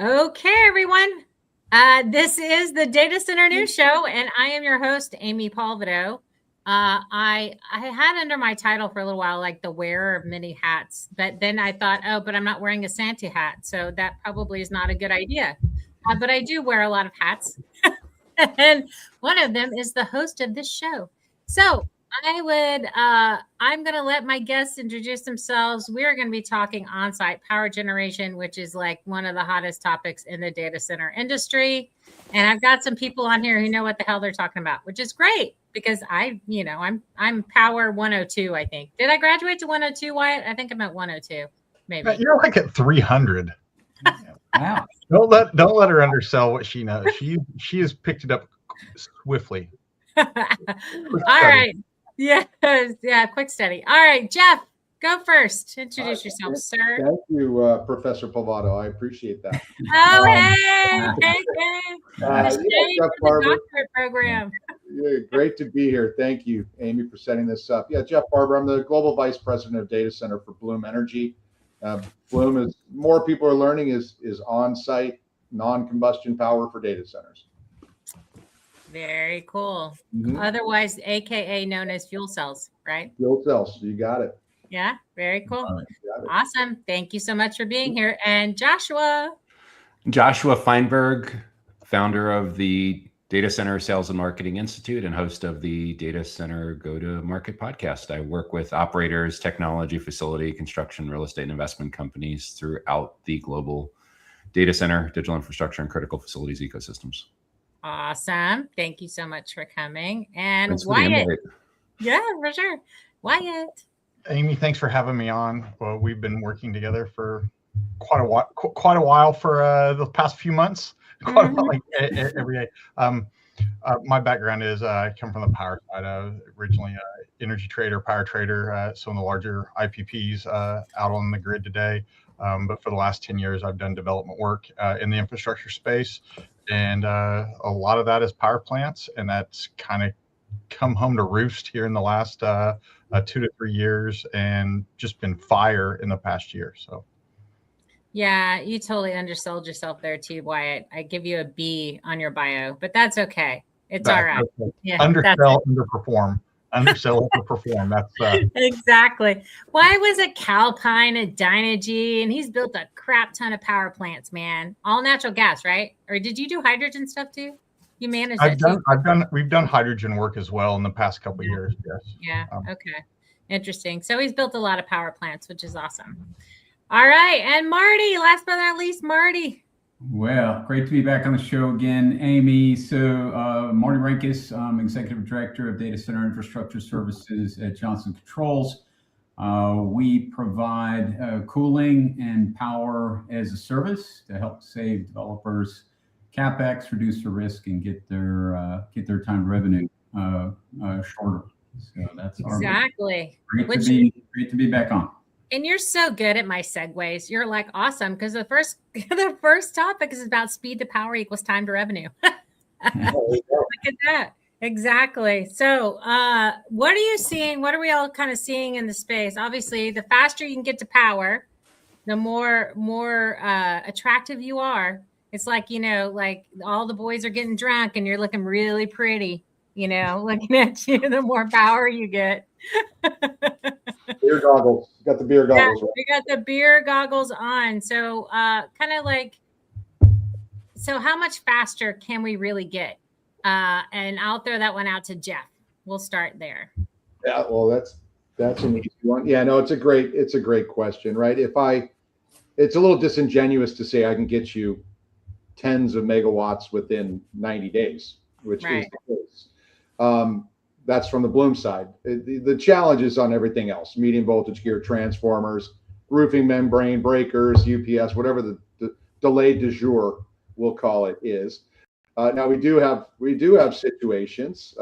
Okay, everyone. This is the Data Center News Show, and I am your host, Amy Palvido. I had under my title for a little while, like the wearer of many hats, but then I thought, oh, but I'm not wearing a Santa hat, so that probably is not a good idea. But I do wear a lot of hats, and one of them is the host of this show. So I'm going to let my guests introduce themselves. We're going to be talking on-site power generation, which is like one of the hottest topics in the data center industry. And I've got some people on here who know what the hell they're talking about, which is great because I'm power 102, I think. Did I graduate to 102, Wyatt? I think I'm at 102, maybe. You're like at 300. Wow. Don't let her undersell what she knows. She has picked it up swiftly. All right. Yeah, quick study. All right, Jeff, go first. Introduce yourself, sir. Thank you, Professor Palvato. I appreciate that. Oh, hey. Jeff Barber. Doctorate program. Yeah, great to be here. Thank you, Amy, for setting this up. Yeah, Jeff Barber. I'm the Global Vice President of Data Center for Bloom Energy. Bloom, is more people are learning, is on-site non-combustion power for data centers. Very cool. Otherwise, AKA known as fuel cells, right? Fuel cells. You got it. Yeah, very cool. Awesome. Thank you so much for being here. And Joshua Feinberg, founder of the Data Center Sales and Marketing Institute and host of the Data Center Go-to-Market podcast. I work with operators, technology, facility, construction, real estate, and investment companies throughout the global data center, digital infrastructure, and critical facilities ecosystems. Awesome. Thank you so much for coming. And Wyatt. Yeah, for sure. Wyatt. Amy, thanks for having me on. Well, we've been working together for quite a while for the past few months. Quite a while, like every day. My background is I come from the power side. I was originally an energy trader, power trader, some of the larger IPPs out on the grid today. But for the last 10 years, I've done development work in the infrastructure space. And a lot of that is power plants. And that's kind of come home to roost here in the last 2 to 3 years and just been fire in the past year. So. Yeah, you totally undersold yourself there too, Wyatt. I give you a B on your bio, but that's okay. It's all right. Okay. Yeah, undersell, underperform. Undersell, underperform. That's exactly. Why was a Calpine, a Dynegy, and he's built a crap ton of power plants, man. All natural gas, right? Or did you do hydrogen stuff too? You managed we've done hydrogen work as well in the past couple of years. Yes. Yeah. Okay. Interesting. So he's built a lot of power plants, which is awesome. All right. And Marty, last but not least, Marty. Well, great to be back on the show again, Amy. So Marty Renkus, I'm Executive Director of Data Center Infrastructure Services at Johnson Controls. We provide cooling and power as a service to help save developers CapEx, reduce the risk, and get their time to revenue shorter. So that's exactly great to be back on. And you're so good at my segues. You're like awesome because the first topic is about speed to power equals time to revenue. Look at that. Exactly. So what are you seeing? What are we all kind of seeing in the space? Obviously, the faster you can get to power, the more attractive you are. It's like, like all the boys are getting drunk and you're looking really pretty, looking at you, the more power you get. Beer goggles. You got the beer goggles. Yeah, we got the beer goggles on. So so how much faster can we really get? And I'll throw that one out to Jeff. We'll start there. Yeah, well, that's an easy one. Yeah, no, it's a great question, right? It's a little disingenuous to say I can get you tens of megawatts within 90 days, which is the case. That's from the Bloom side. The challenge is on everything else: medium voltage gear, transformers, roofing membrane, breakers, UPS, whatever the delayed du jour, we'll call it, is. Now we do have situations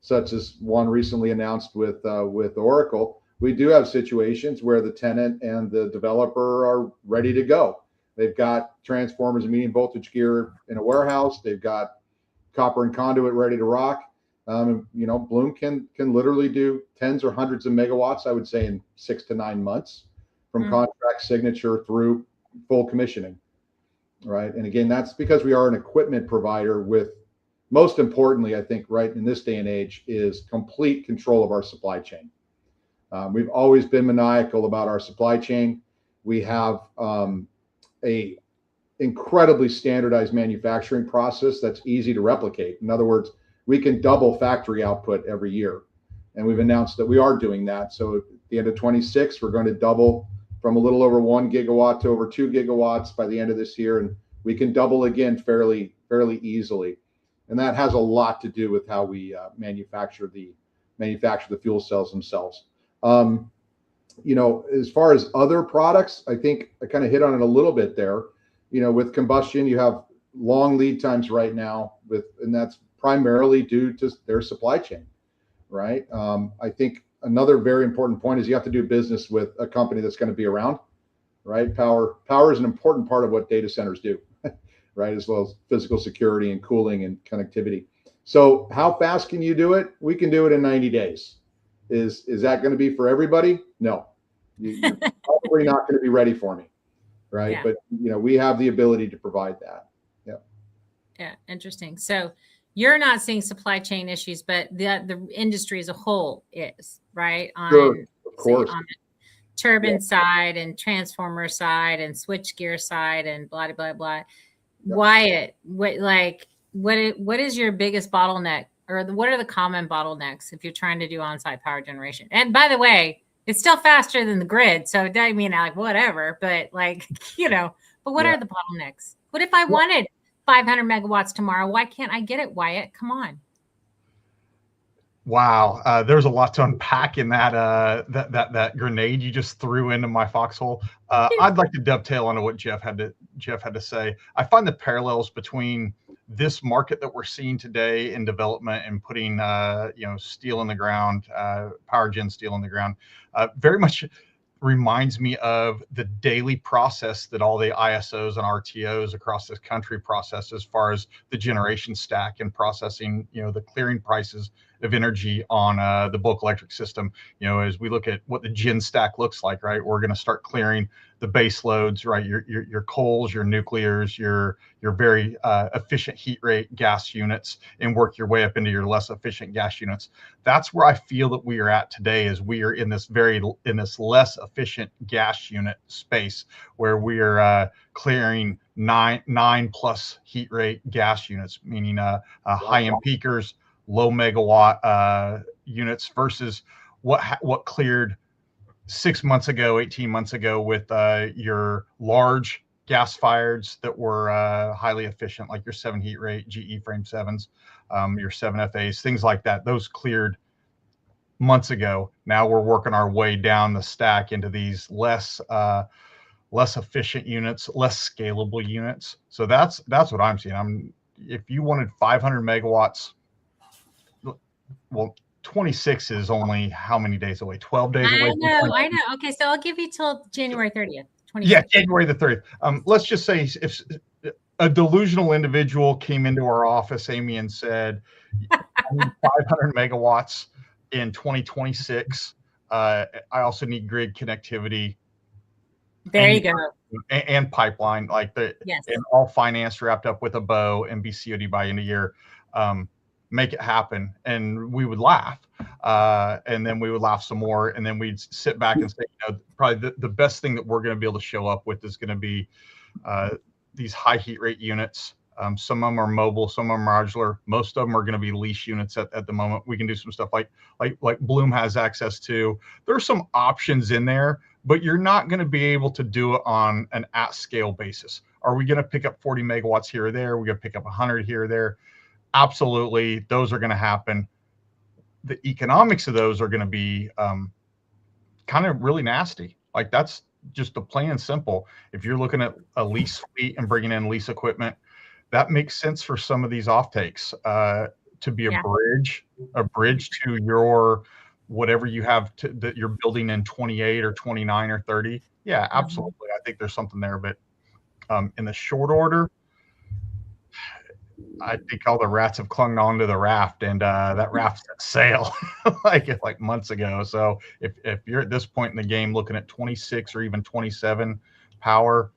such as one recently announced with Oracle. We do have situations where the tenant and the developer are ready to go. They've got transformers and medium voltage gear in a warehouse. They've got copper and conduit ready to rock. Bloom can literally do tens or hundreds of megawatts, I would say, in 6 to 9 months from contract signature through full commissioning. right? And again, that's because we are an equipment provider with, most importantly, I think, right in this day and age, is complete control of our supply chain. We've always been maniacal about our supply chain. We have a incredibly standardized manufacturing process that's easy to replicate. In other words, we can double factory output every year. And we've announced that we are doing that. So at the end of 26, we're going to double from a little over 1 gigawatt to over 2 gigawatts by the end of this year. And we can double again fairly easily. And that has a lot to do with how we manufacture the fuel cells themselves. You know, as far as other products, I think I kind of hit on it a little bit there. You know, with combustion, you have long lead times right now, and that's primarily due to their supply chain, right? I think another very important point is you have to do business with a company that's going to be around, right? Power is an important part of what data centers do, right? As well as physical security and cooling and connectivity. So how fast can you do it? We can do it in 90 days. Is that going to be for everybody? No, you're probably not going to be ready for me, right? Yeah. But you know, we have the ability to provide that. Yeah. Yeah, interesting. So you're not seeing supply chain issues, but the industry as a whole is, right? Sure, of course. On the turbine side and transformer side and switchgear side and blah blah blah. Yeah. Wyatt, what is your biggest bottleneck? Or what are the common bottlenecks if you're trying to do on-site power generation? And by the way, it's still faster than the grid. So it doesn't mean like whatever, but like, you know, but what are the bottlenecks? What if I wanted 500 megawatts tomorrow? Why can't I get it, Wyatt? Come on. Wow, there's a lot to unpack in that grenade you just threw into my foxhole. I'd like to dovetail onto what Jeff had to say. I find the parallels between this market that we're seeing today in development and putting steel in the ground, power gen steel in the ground, very much reminds me of the daily process that all the ISOs and RTOs across this country process as far as the generation stack and processing, you know, the clearing prices of energy on the bulk electric system. You know, as we look at what the gen stack looks like, right, we're going to start clearing the base loads, right, your coals, your nuclears, your very efficient heat rate gas units, and work your way up into your less efficient gas units. That's where I feel that we are at today, is we are in this less efficient gas unit space where we are clearing nine plus heat rate gas units, meaning high end peakers, low megawatt units versus what cleared 6 months ago, 18 months ago with your large gas fireds that were highly efficient, like your 7 heat rate GE frame 7s, your 7 FAs, things like that. Those cleared months ago. Now we're working our way down the stack into these less efficient units, less scalable units. So that's what I'm seeing. If you wanted 500 megawatts, well, 26 is only how many days away? 12 days away. I know. Okay, so I'll give you till January 30th. 26. Yeah, January the 30th. Let's just say if a delusional individual came into our office, Amy, and said, I need 500 megawatts in 2026. I also need grid connectivity. There you go. And pipeline, like and all finance wrapped up with a bow and be COD by end of year. Make it happen. And we would laugh. And then we would laugh some more. And then we'd sit back and say, you know, probably the best thing that we're going to be able to show up with is going to be these high heat rate units. Some of them are mobile, some of them are modular. Most of them are going to be lease units at the moment. We can do some stuff like Bloom has access to. There's some options in there, but you're not going to be able to do it on an at scale basis. Are we going to pick up 40 megawatts here or there? We're going to pick up 100 here or there. Absolutely, those are going to happen. The economics of those are going to be kind of really nasty. Like that's just the plain and simple. If you're looking at a lease fleet and bringing in lease equipment, that makes sense for some of these offtakes to be a bridge to your whatever you have that you're building in 28 or 29 or 30. Yeah, absolutely. I think there's something there, but in the short order, I think all the rats have clung onto the raft, and that raft set sail like months ago. So if you're at this point in the game looking at 26 or even 27 power,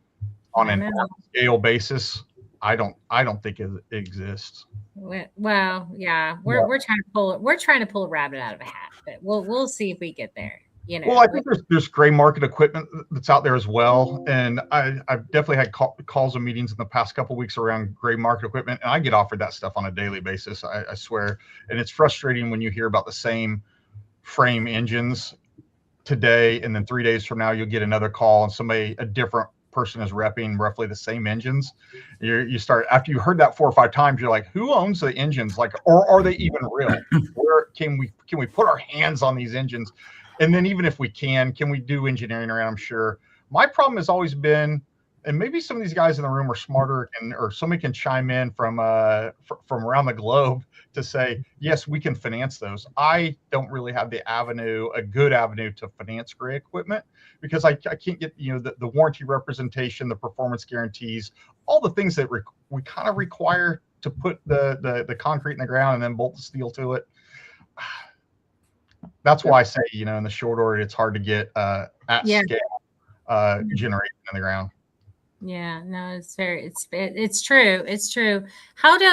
on I an know. scale basis, I don't think it exists. Well, yeah, we're trying to pull a rabbit out of a hat, but we'll see if we get there. You know, Well, I think there's gray market equipment that's out there as well, and I've definitely had calls and meetings in the past couple of weeks around gray market equipment, and I get offered that stuff on a daily basis. I swear, and it's frustrating when you hear about the same frame engines today, and then 3 days from now you'll get another call and a different person is repping roughly the same engines. You start, after you heard that 4 or 5 times, you're like, who owns the engines? Like, or are they even real? Where can we put our hands on these engines? And then even if we can we do engineering around them? Sure. My problem has always been, and maybe some of these guys in the room are smarter, or somebody can chime in from around the globe to say, yes, we can finance those. I don't really have a good avenue to finance gray equipment, because I can't get, the warranty representation, the performance guarantees, all the things that we kind of require to put the concrete in the ground and then bolt the steel to it. That's why I say, in the short order, it's hard to get at scale generation in the ground. Yeah, no, it's true. It's true. How do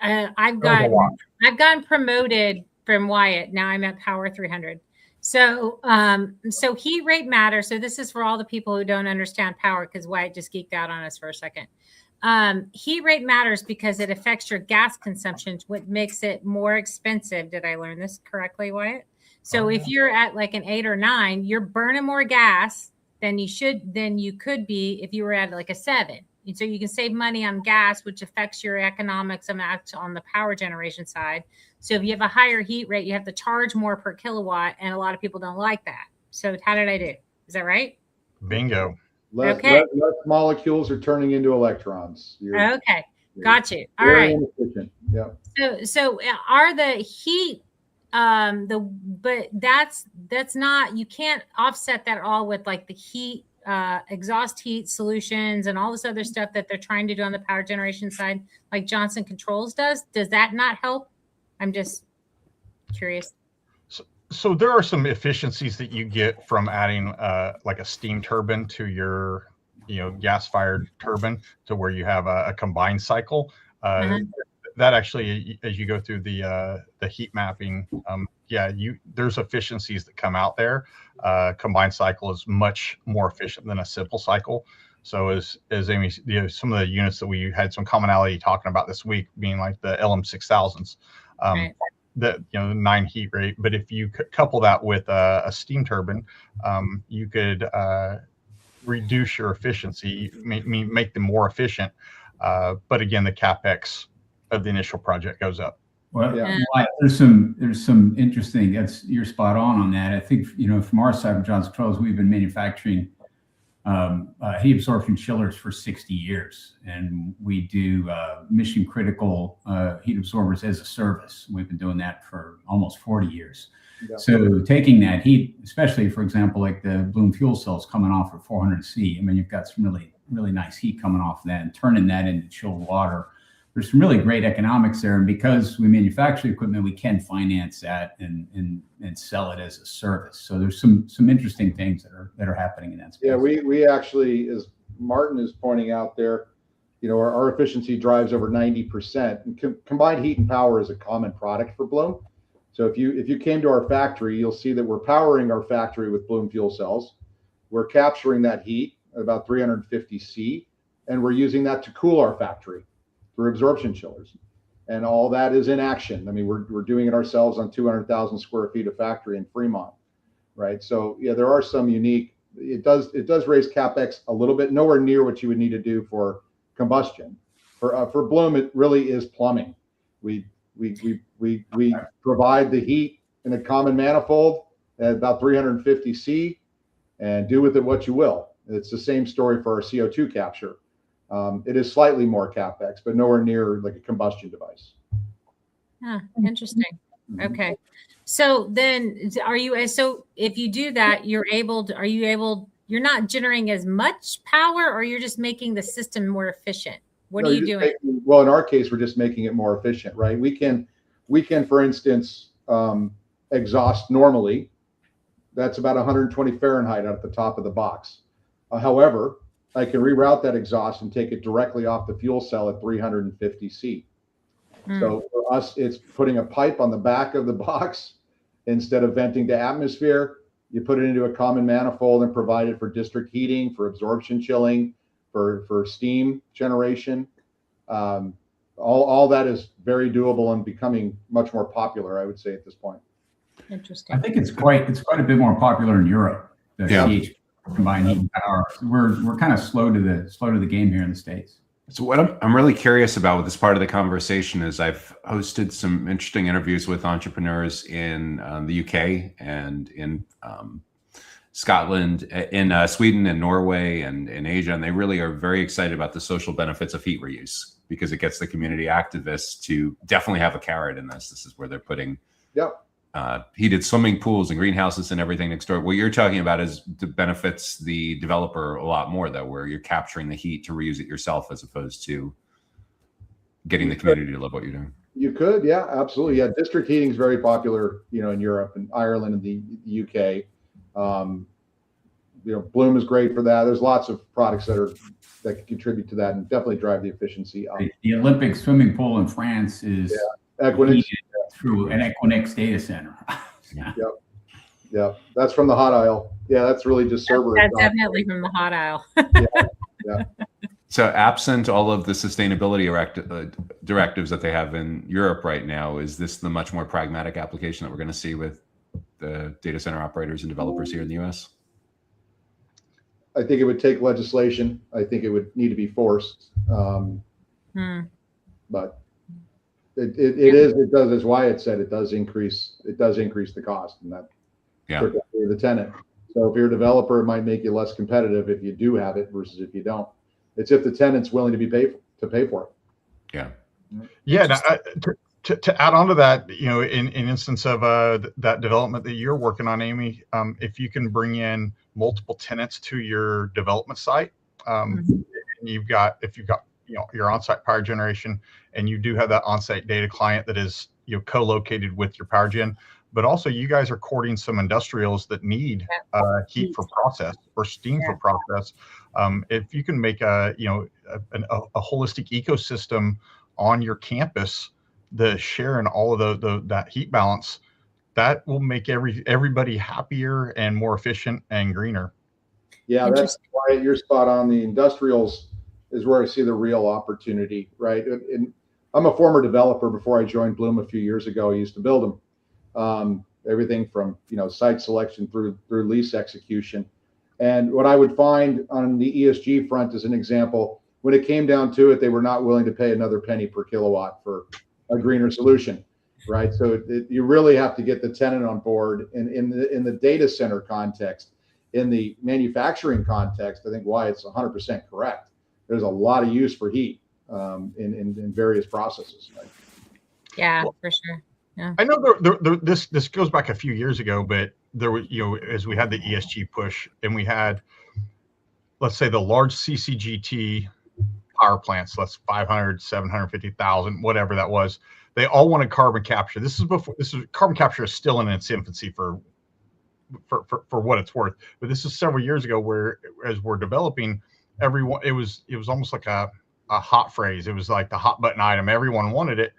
I've gotten promoted from Wyatt. Now I'm at Power 300. So heat rate matters. So this is for all the people who don't understand power, because Wyatt just geeked out on us for a second. Heat rate matters because it affects your gas consumption, which makes it more expensive. Did I learn this correctly, Wyatt? So if you're at like an 8 or 9, you're burning more gas than you could be if you were at like a 7. And so you can save money on gas, which affects your economics on the power generation side. So if you have a higher heat rate, you have to charge more per kilowatt, and a lot of people don't like that. So how did I do? Is that right? Bingo. Less molecules are turning into electrons. Okay, got you. All right. Inefficient. Yeah. So are the heat but that's not, you can't offset that all with like the heat, exhaust heat solutions and all this other stuff that they're trying to do on the power generation side, like Johnson Controls does. Does that not help? I'm just curious. So there are some efficiencies that you get from adding like a steam turbine to your gas-fired turbine, to where you have a combined cycle. That actually, as you go through the heat mapping, there's efficiencies that come out there. Combined cycle is much more efficient than a simple cycle. So as Amy, some of the units that we had some commonality talking about this week, being like the LM6000s, right. The 9 heat rate. But if you couple that with a steam turbine, you could reduce your efficiency, make them more efficient. But again, the CapEx of the initial project goes up. Well, there's some interesting. You're spot on that. I think from our side of Johnson Controls, we've been manufacturing heat absorption chillers for 60 years, and we do mission critical heat absorbers as a service. We've been doing that for almost 40 years. Yeah. So taking that heat, especially for example, like the Bloom fuel cells coming off of 400C, I mean, you've got some really, really nice heat coming off of that, and turning that into chilled water. There's some really great economics there, and because we manufacture equipment, we can finance that and sell it as a service. So there's some interesting things that are happening in that space. Yeah, we actually, as Martin is pointing out there, our efficiency drives over 90%. And combined heat and power is a common product for Bloom. So if you came to our factory, you'll see that we're powering our factory with Bloom fuel cells. We're capturing that heat at about 350 C, and we're using that to cool our factory through absorption chillers, and all that is in action. I mean, we're doing it ourselves on 200,000 square feet of factory in Fremont, right? So yeah, there are some unique. It does raise CapEx a little bit, nowhere near what you would need to do for combustion. For Bloom, it really is plumbing. We provide the heat in a common manifold at about 350 C, and do with it what you will. It's the same story for our CO2 capture. It is slightly more CapEx, but nowhere near like a combustion device. Interesting. Okay. So then if you do that, you're not generating as much power, or you're just making the system more efficient? What are you doing? Well, in our case, we're just making it more efficient, right? We can, for instance, exhaust normally. That's about 120 Fahrenheit at the top of the box. However, I can reroute that exhaust and take it directly off the fuel cell at 350 C. So for us, it's putting a pipe on the back of the box instead of venting to atmosphere. You put it into a common manifold and provide it for district heating, for absorption chilling, for steam generation. All that is very doable and becoming much more popular, I would say, at this point. Interesting. I think it's quite a bit more popular in Europe. The CHP combined heat and power. We're kind of slow to the game here in the States. So what I'm really curious about with this part of the conversation is I've hosted some interesting interviews with entrepreneurs in the UK and in Scotland, in Sweden and Norway and in Asia, and they really are very excited about the social benefits of heat reuse because it gets the community activists to definitely have a carrot in this. This is where they're putting heated swimming pools and greenhouses and everything next door. What you're talking about is the benefits the developer a lot more, though, where you're capturing the heat to reuse it yourself as opposed to getting the community to love what you're doing. You could, yeah, absolutely. Yeah, district heating is very popular, in Europe and Ireland and the UK. Bloom is great for that. There's lots of products that can contribute to that and definitely drive the efficiency up. The Olympic swimming pool in France is Equinix through an Equinix data center. Yeah, that's from the hot aisle. Yeah, that's really just server. That's definitely from the hot aisle. Yeah. So absent all of the sustainability directives that they have in Europe right now, is this the much more pragmatic application that we're going to see with the data center operators and developers here in the U.S.? I think it would take legislation. I think it would need to be forced. But it does, as Wyatt said, it does increase the cost, and that for the tenant. So if you're a developer, it might make you less competitive if you do have it versus if you don't. It's if the tenant's willing to pay for it. Yeah. Now, to add on to that, in instance of that development that you're working on, Amy, if you can bring in multiple tenants to your development site, and if you've got your on-site power generation, and you do have that on-site data client that is co-located with your power gen, but also you guys are courting some industrials that need heat for process or steam for process. If you can make a holistic ecosystem on your campus, the share in all of that heat balance, that will make everybody happier and more efficient and greener. Yeah, that's why you're spot on. The industrials is where I see the real opportunity, right? And I'm a former developer. Before I joined Bloom a few years ago, I used to build them. Everything from site selection through lease execution. And what I would find on the ESG front, as an example, when it came down to it, they were not willing to pay another penny per kilowatt for a greener solution, right? So you really have to get the tenant on board. And in the data center context, in the manufacturing context, I think Wyatt's 100% correct. There's a lot of use for heat in various processes. Right? Yeah, for sure. Yeah. I know this goes back a few years ago, but there was, as we had the ESG push and we had, let's say, the large CCGT power plants, that's 500, 750,000, whatever that was. They all wanted carbon capture. Carbon capture is still in its infancy for what it's worth. But this is several years ago where, as we're developing, everyone, it was almost like a hot phrase. It was like the hot button item. Everyone wanted it.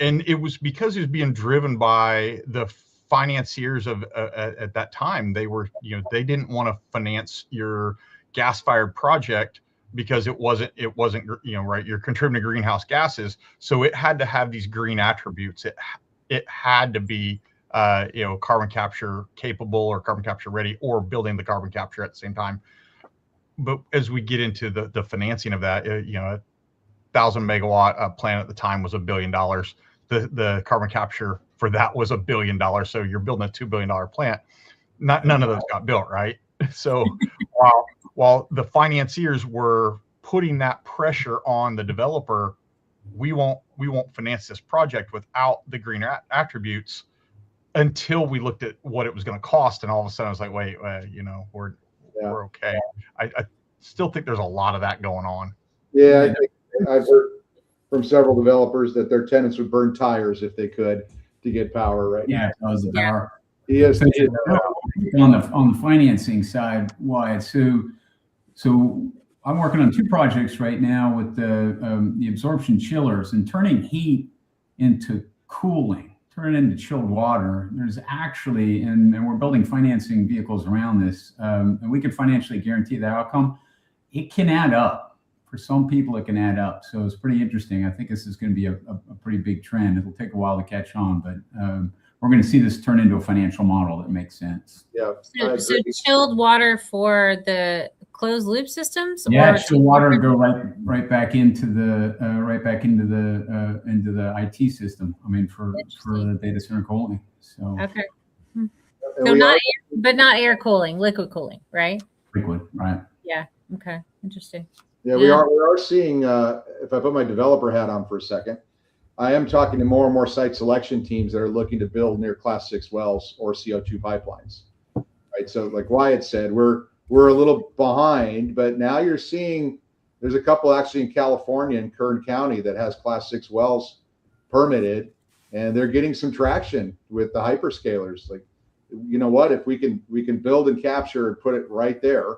And it was because it was being driven by the financiers at that time. They were, they didn't want to finance your gas-fired project because it wasn't, right. You're contributing to greenhouse gases. So it had to have these green attributes. It had to be, carbon capture capable or carbon capture ready, or building the carbon capture at the same time. But as we get into the financing of that, 1,000 megawatt plant at the time was $1 billion. The carbon capture for that was $1 billion. So you're building a $2 billion plant. None of those got built, right? So while the financiers were putting that pressure on the developer, we won't finance this project without the green attributes until we looked at what it was going to cost. And all of a sudden I was like, wait, we're okay. I still think there's a lot of that going on. Yeah, I think I've heard from several developers that their tenants would burn tires if they could to get power, right? Yeah, that was the power. Yes. On the financing side, Wyatt, so So I'm working on 2 projects right now with the absorption chillers and turning heat into cooling, turning it into chilled water. There's actually, and we're building financing vehicles around this, and we can financially guarantee the outcome. It can add up. For some people, it can add up. So it's pretty interesting. I think this is going to be a pretty big trend. It'll take a while to catch on, but we're going to see this turn into a financial model that makes sense. Yeah. So chilled water for the closed loop systems? Yeah, or chilled water to go right back into the into the IT system. I mean, for the data center cooling. So okay. And So we not are- air, but not air cooling, liquid cooling, right? liquid, right? Yeah. Okay. Interesting. Yeah, we are seeing, if I put my developer hat on for a second, I am talking to more and more site selection teams that are looking to build near Class 6 wells or CO2 pipelines, right? So like Wyatt said, we're a little behind, but now you're seeing there's a couple actually in California in Kern County that has Class 6 wells permitted, and they're getting some traction with the hyperscalers. Like, you know what, if we can build and capture and put it right there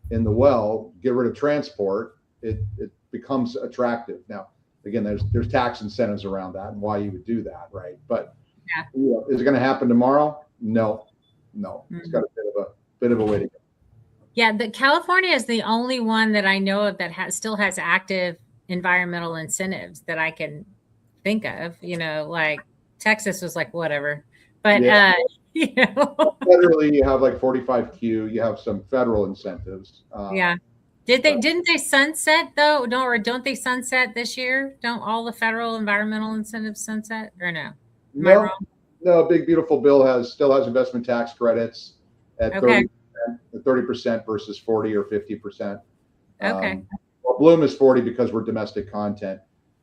in the well, get rid of transport, it becomes attractive. Now, again, there's tax incentives around that and why you would do that, right? But Yeah. you know, is it going to happen tomorrow? No. It's got a bit of a way to go. Yeah, the California is the only one that I know of that still has active environmental incentives that I can think of. You know, like Texas was like whatever, but Yeah. you know, Federally, you have like 45Q. You have some federal incentives. yeah. Didn't they sunset though? Don't they sunset this year? Don't all the federal environmental incentives sunset or no? Am I No, wrong? no, Big Beautiful Bill still has investment tax credits at Okay. 30% versus 40 or 50%. Okay. Well, Bloom is 40 because we're domestic content.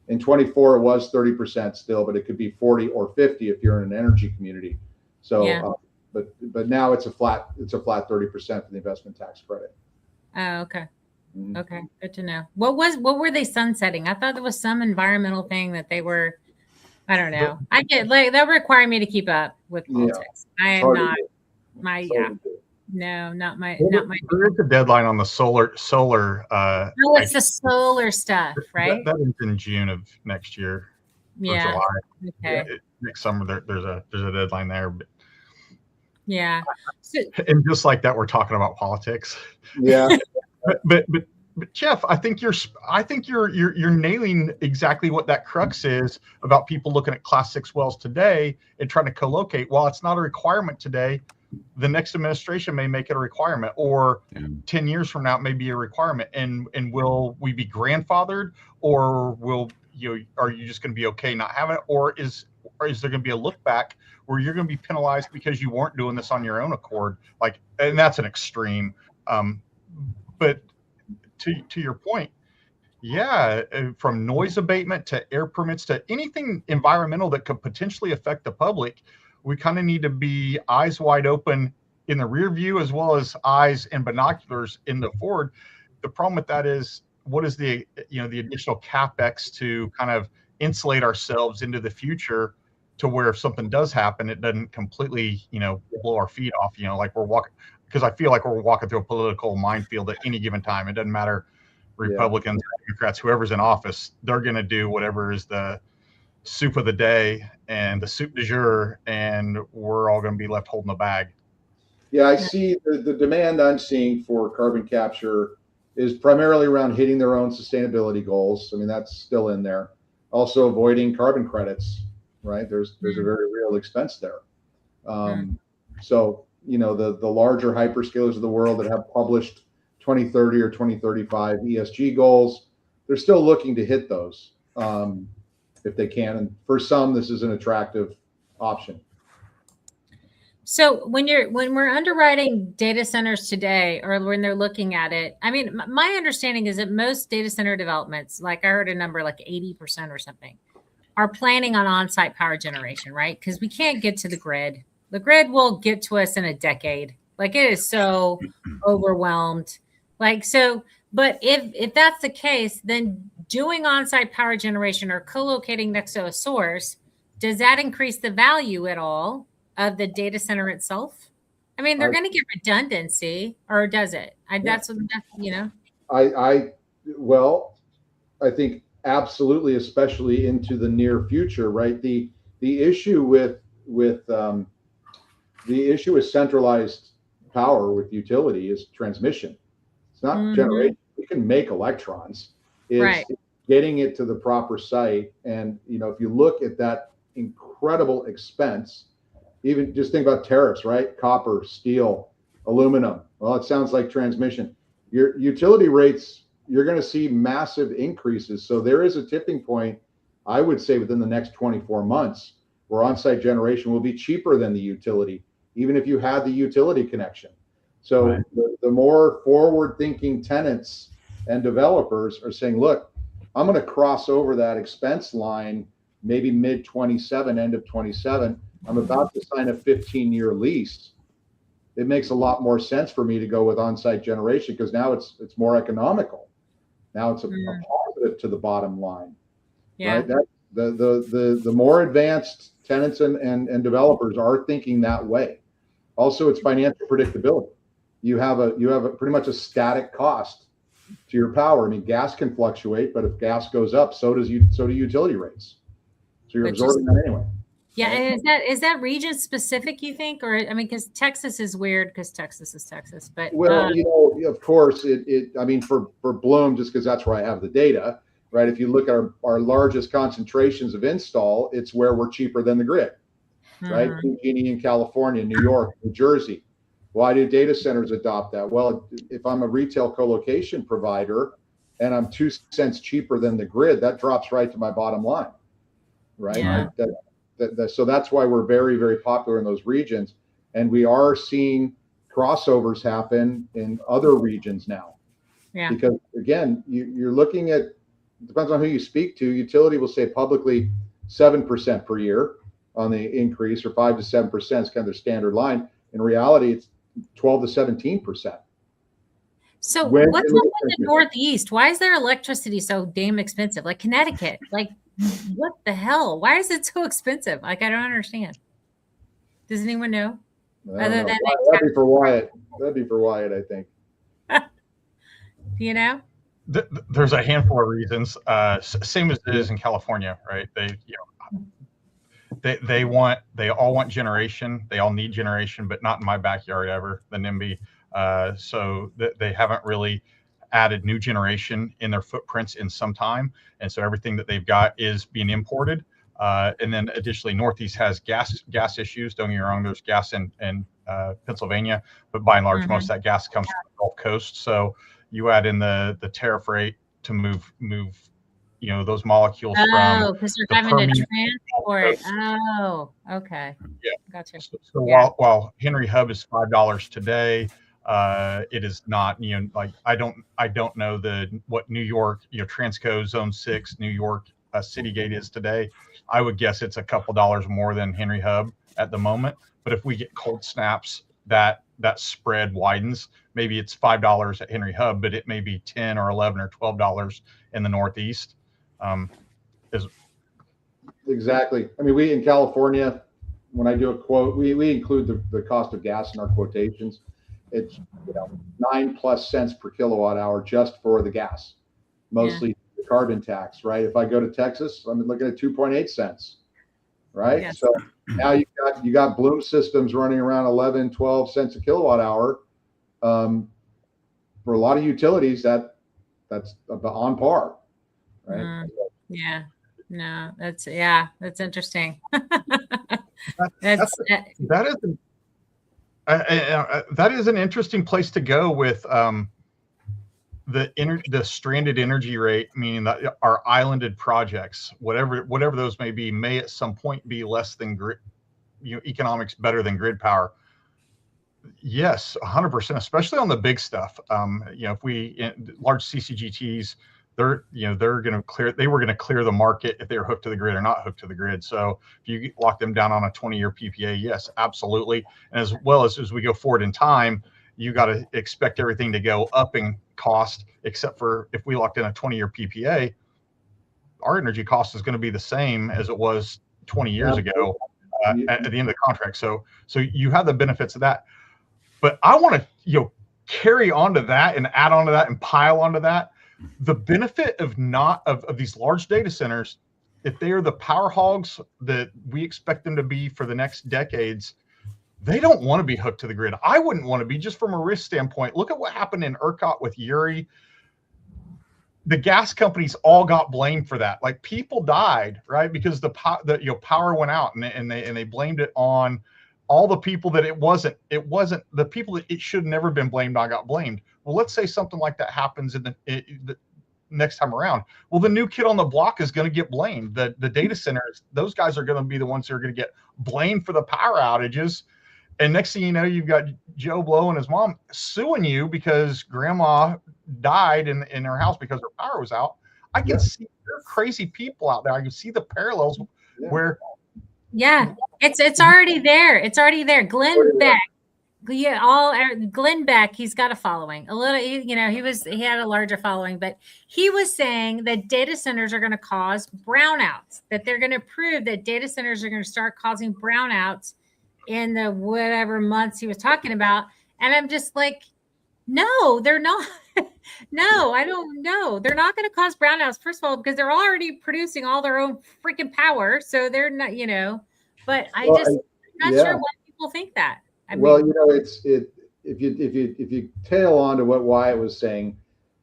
In 24, it was 30% still, but it could be 40 or 50 if you're in an energy community. So, Yeah. but now it's a flat 30% for the investment tax credit. Oh, okay. Mhm. Okay. Good to know. What were they sunsetting? I thought there was some environmental thing that they were. I don't know. I get like that require me to keep up with Yeah. politics. I It's am hard to not do. my It's hard yeah. to do. No, not my. There is a deadline on the solar. No, it's the solar stuff, right? That is in June of next year or Yeah. July. Okay. Next summer, there's a deadline there. Yeah. So, And just like that, we're talking about politics. Yeah. But Jeff, I think you're nailing exactly what that crux is about people looking at Class 6 wells today and trying to co-locate. While it's not a requirement today, the next administration may make it a requirement, or 10 years from now it may be a requirement. And will we be grandfathered, or are you just going to be okay not having it, or is there going to be a look back where you're going to be penalized because you weren't doing this on your own accord? Like, and that's an extreme. But to your point, yeah, from noise abatement to air permits to anything environmental that could potentially affect the public, we kind of need to be eyes wide open in the rear view as well as eyes and binoculars in the forward. The problem with that is, what is the additional capex to kind of insulate ourselves into the future to where if something does happen, it doesn't completely, blow our feet off, like we're walking, because I feel like we're walking through a political minefield at any given time. It doesn't matter, Republicans, Democrats, whoever's in office, they're going to do whatever is the soup of the day and the soup du jour, and we're all going to be left holding the bag. Yeah, I see the demand I'm seeing for carbon capture is primarily around hitting their own sustainability goals. I mean, that's still in there. Also avoiding carbon credits, right? There's a very real expense there. So, the larger hyperscalers of the world that have published 2030 or 2035 ESG goals, they're still looking to hit those if they can. And for some, this is an attractive option. So when we're underwriting data centers today, or when they're looking at it, I mean, my understanding is that most data center developments, like I heard a number like 80% or something, are planning on on-site power generation, right? Because we can't get to the grid. The grid will get to us in a decade. Like, it is so overwhelmed. Like, so, but if that's the case, then doing on-site power generation or co-locating next to a source, does that increase the value at all of the data center itself? I mean, they're going to get redundancy, or does it? That's Well, I think absolutely, especially into the near future, right? The issue with centralized power with utility is transmission. It's not generation. We can make electrons. It's getting it to the proper site. And if you look at that incredible expense, even just think about tariffs, right? Copper, steel, aluminum. Well, it sounds like transmission. Your utility rates, you're going to see massive increases. So there is a tipping point, I would say, within the next 24 months, where on-site generation will be cheaper than the utility, even if you had the utility connection. So the more forward-thinking tenants and developers are saying, look, I'm going to cross over that expense line, maybe mid-27, end of 27. I'm about to sign a 15-year lease. It makes a lot more sense for me to go with on-site generation because now it's more economical. Now it's a positive to the bottom line. Yeah. Right? The more advanced tenants and developers are thinking that way. Also, it's financial predictability. You have a pretty much a static cost to your power. I mean, gas can fluctuate, but if gas goes up, so do utility rates. So you're absorbing that anyway. Yeah, and is that region specific, you think? Or I mean, because Texas is weird because Texas is Texas, but of course I mean, for Bloom, just because that's where I have the data, right? If you look at our largest concentrations of install, it's where we're cheaper than the grid, right? PG&E in California, New York, New Jersey. Why do data centers adopt that? Well, if I'm a retail co-location provider and I'm 2 cents cheaper than the grid, that drops right to my bottom line, right? Yeah. So that's why we're very, very popular in those regions. And we are seeing crossovers happen in other regions now. Yeah. Because again, you're looking at, depends on who you speak to, utility will say publicly 7% per year on the increase, or 5 to 7% is kind of their standard line. In reality, it's 12 to 17%. So what's up with the Northeast? Why is their electricity so damn expensive? Like Connecticut, like what the hell? Why is it so expensive? Like, I don't understand. Does anyone know? That'd be for Wyatt. I think. Do you know? There's a handful of reasons. Same as it is in California, right? They all want generation. They all need generation, but not in my backyard ever, the NIMBY. So they haven't really added new generation in their footprints in some time. And so everything that they've got is being imported. And then additionally, Northeast has gas issues. Don't get me wrong, there's gas in Pennsylvania, but by and large, most of that gas comes from the Gulf Coast. So you add in the tariff rate to move those molecules from because they're having to transport. Oh, okay. Yeah, gotcha. So while Henry Hub is $5 today, it is not. Like I don't know what New York, Transco Zone 6, New York Citygate is today. I would guess it's a couple dollars more than Henry Hub at the moment. But if we get cold snaps, that spread widens. Maybe it's $5 at Henry Hub, but it may be $10 or $11 or $12 in the Northeast. Exactly. I mean, we in California, when I do a quote, we include the cost of gas in our quotations. It's 9+ cents per kilowatt hour just for the gas, mostly the carbon tax, right? If I go to Texas, I'm looking at 2.8 cents, right? Yes. So now you got Bloom systems running around 11, 12 cents a kilowatt hour. For a lot of utilities, that's on par, right? No, that's interesting. That is an interesting place to go with the stranded energy rate, meaning that our islanded projects, whatever those may be, may at some point be less than grid, economics better than grid power. Yes, 100%, especially on the big stuff. If large CCGTs, they were going to clear the market if they were hooked to the grid or not hooked to the grid. So if you lock them down on a 20-year PPA, yes, absolutely. And as well as we go forward in time, you got to expect everything to go up in cost, except for if we locked in a 20-year PPA, our energy cost is going to be the same as it was 20 years ago at the end of the contract. So you have the benefits of that. But I want to, carry on to that and add on to that and pile onto that. The benefit of these large data centers, if they are the power hogs that we expect them to be for the next decades, they don't want to be hooked to the grid. I wouldn't want to be, just from a risk standpoint. Look at what happened in ERCOT with Uri. The gas companies all got blamed for that. Like, people died, right? Because the power went out, and they blamed it on all the people that it wasn't the people that it should never been blamed on got blamed. Well, let's say something like that happens in the next time around. Well, the new kid on the block is going to get blamed. The data centers, those guys are going to be the ones who are going to get blamed for the power outages. And next thing you know, you've got Joe Blow and his mom suing you because grandma died in her house because her power was out. I can see there are crazy people out there. I can see the parallels where. Yeah, it's already there. It's already there. Glenn Beck. Glenn Beck, he's got a following. A little, he had a larger following, but he was saying that data centers are going to cause brownouts, that they're going to prove that data centers are going to start causing brownouts in the whatever months he was talking about. And I'm just like, no, they're not. No, I don't know. They're not going to cause brownouts, first of all, because they're already producing all their own freaking power. So they're not, but I'm not sure why people think that. If you tail on to what Wyatt was saying,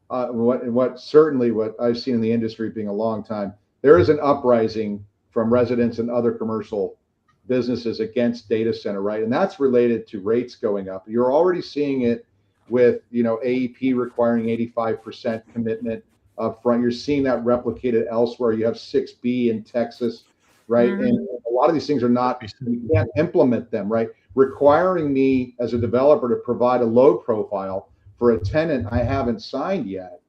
what I've seen in the industry being a long time, there is an uprising from residents and other commercial businesses against data center, right? And that's related to rates going up. You're already seeing it with, AEP requiring 85% commitment up front. You're seeing that replicated elsewhere. You have 6B in Texas, right? Mm-hmm. And a lot of these things you can't implement them, right? Requiring me as a developer to provide a load profile for a tenant I haven't signed yet.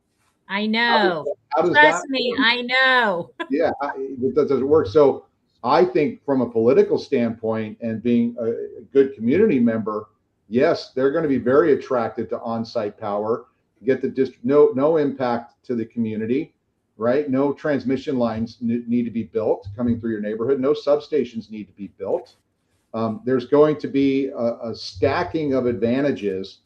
I know. How does Trust me, I know. Yeah, it doesn't work. So I think from a political standpoint and being a good community member, yes, they're going to be very attracted to on-site power. Get the no impact to the community, right? No transmission lines need to be built coming through your neighborhood. No substations need to be built. There's going to be a stacking of advantages,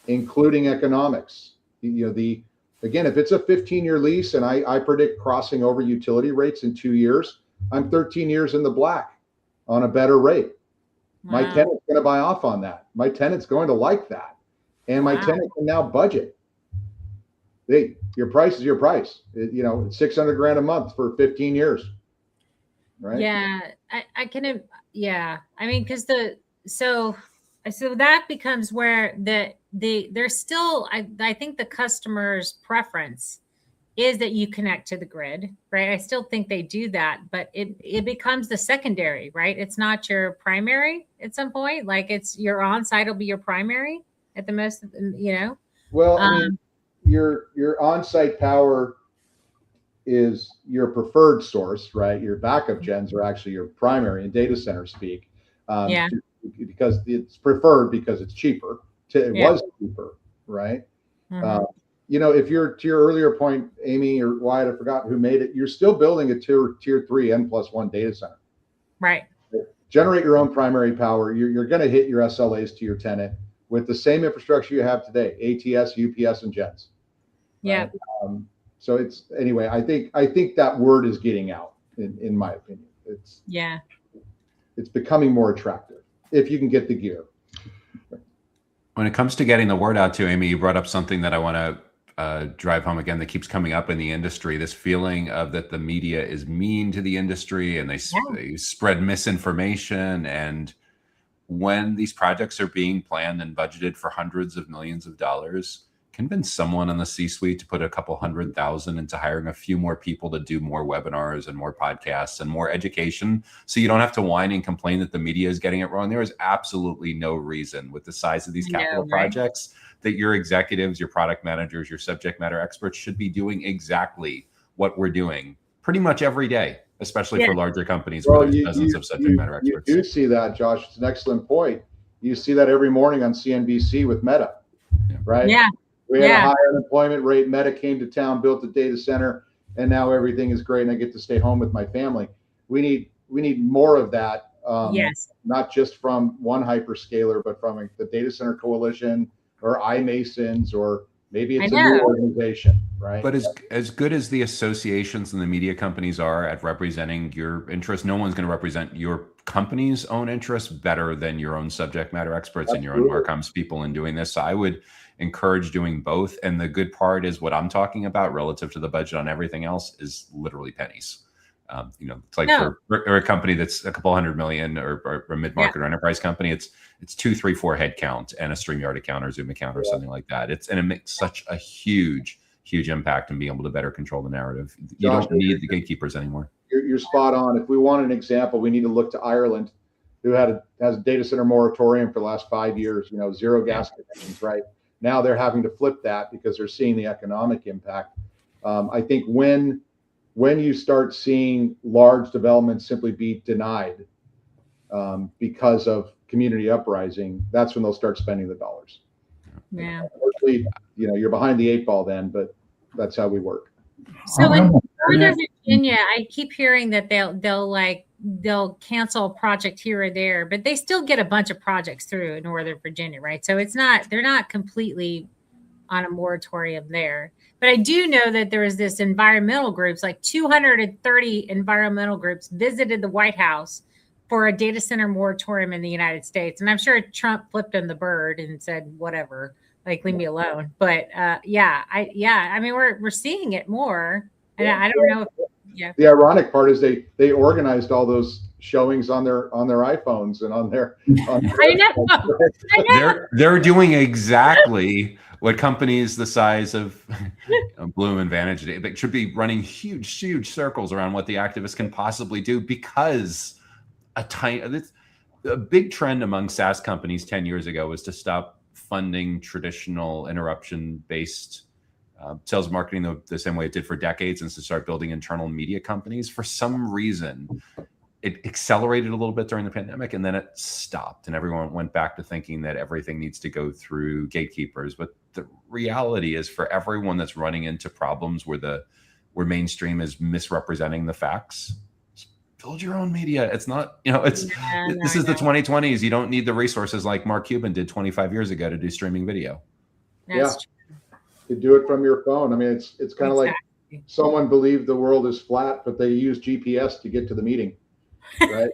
including economics. Again, if it's a 15-year lease and I predict crossing over utility rates in 2 years, I'm 13 years in the black on a better rate. Wow. My tenant's going to buy off on that. My tenant's going to like that. And my tenant can now budget. Hey, your price is your price. It's $600,000 a month for 15 years. Right? Yeah, I can. Yeah. I mean, because so that becomes where there's still, I think the customer's preference is that you connect to the grid, right? I still think they do that, but it becomes the secondary, right? It's not your primary at some point. Like, it's your on-site will be your primary at the most, Well, I mean, your on-site power is your preferred source, right? Your backup gens are actually your primary in data center speak. Because it's preferred because it's cheaper. It was cheaper, right? Mm-hmm. If you're to your earlier point, Amy or Wyatt, I forgot who made it, you're still building a tier 3 N+1 data center. Right. Generate your own primary power. You're going to hit your SLAs to your tenant with the same infrastructure you have today, ATS, UPS, and gens. Yeah. Right? So I think that word is getting out in my opinion. It's becoming more attractive if you can get the gear. When it comes to getting the word out to Amy, you brought up something that I want to drive home again that keeps coming up in the industry, this feeling of that the media is mean to the industry and they spread misinformation. And when these projects are being planned and budgeted for hundreds of millions of dollars, convince someone in the C-suite to put a couple $100,000 into hiring a few more people to do more webinars and more podcasts and more education, so you don't have to whine and complain that the media is getting it wrong. There is absolutely no reason with the size of these capital projects that your executives, your product managers, your subject matter experts should be doing exactly what we're doing pretty much every day, especially for larger companies where there's dozens of subject matter experts. You do see that, Josh. It's an excellent point. You see that every morning on CNBC with Meta, right? Yeah. We had a high unemployment rate. Meta came to town, built a data center, and now everything is great, and I get to stay home with my family. We need more of that Yes. Not just from one hyperscaler, but from the Data Center Coalition or iMasons, or maybe it's a new organization, right? But as good as the associations and the media companies are at representing your interests, no one's going to represent your company's own interests better than your own subject matter experts and your own Marcoms people in doing this. So I would encourage doing both. And the good part is what I'm talking about relative to the budget on everything else is literally pennies. It's like for a company that's a couple $100 million or a mid-market or enterprise company, it's 2, 3, 4 head count and a StreamYard account or Zoom account or something like that. And it makes such a huge impact in being able to better control the narrative. You don't need the gatekeepers anymore. You're spot on. If we want an example, we need to look to Ireland, who has a data center moratorium for the last 5 years, 0 gas connections, right? Now they're having to flip that because they're seeing the economic impact. I think when you start seeing large developments simply be denied because of community uprising, that's when they'll start spending the dollars. Yeah. Hopefully, you're behind the 8 ball then, but that's how we work. So in Northern Virginia, I keep hearing that they'll cancel a project here or there, but they still get a bunch of projects through in Northern Virginia, right? So they're not completely on a moratorium there. But I do know that there is this environmental groups, like 230 environmental groups visited the White House for a data center moratorium in the United States. And I'm sure Trump flipped him the bird and said, whatever, like leave me alone. But I mean, we're seeing it more. And I don't know. The ironic part is they organized all those showings on their iPhones and on their I know. They're doing exactly what companies the size of Bloom and Vantage, they should be running huge circles around what the activists can possibly do, because a big trend among SaaS companies 10 years ago was to stop funding traditional interruption-based sales marketing the same way it did for decades, and to start building internal media companies. For some reason, it accelerated a little bit during the pandemic, and then it stopped, and everyone went back to thinking that everything needs to go through gatekeepers. But the reality is, for everyone that's running into problems where mainstream is misrepresenting the facts, build your own media. It's not, this is the 2020s. You don't need the resources like Mark Cuban did 25 years ago to do streaming video. That's true. You do it from your phone. I mean, it's kind of like someone believed the world is flat, but they use GPS to get to the meeting, right?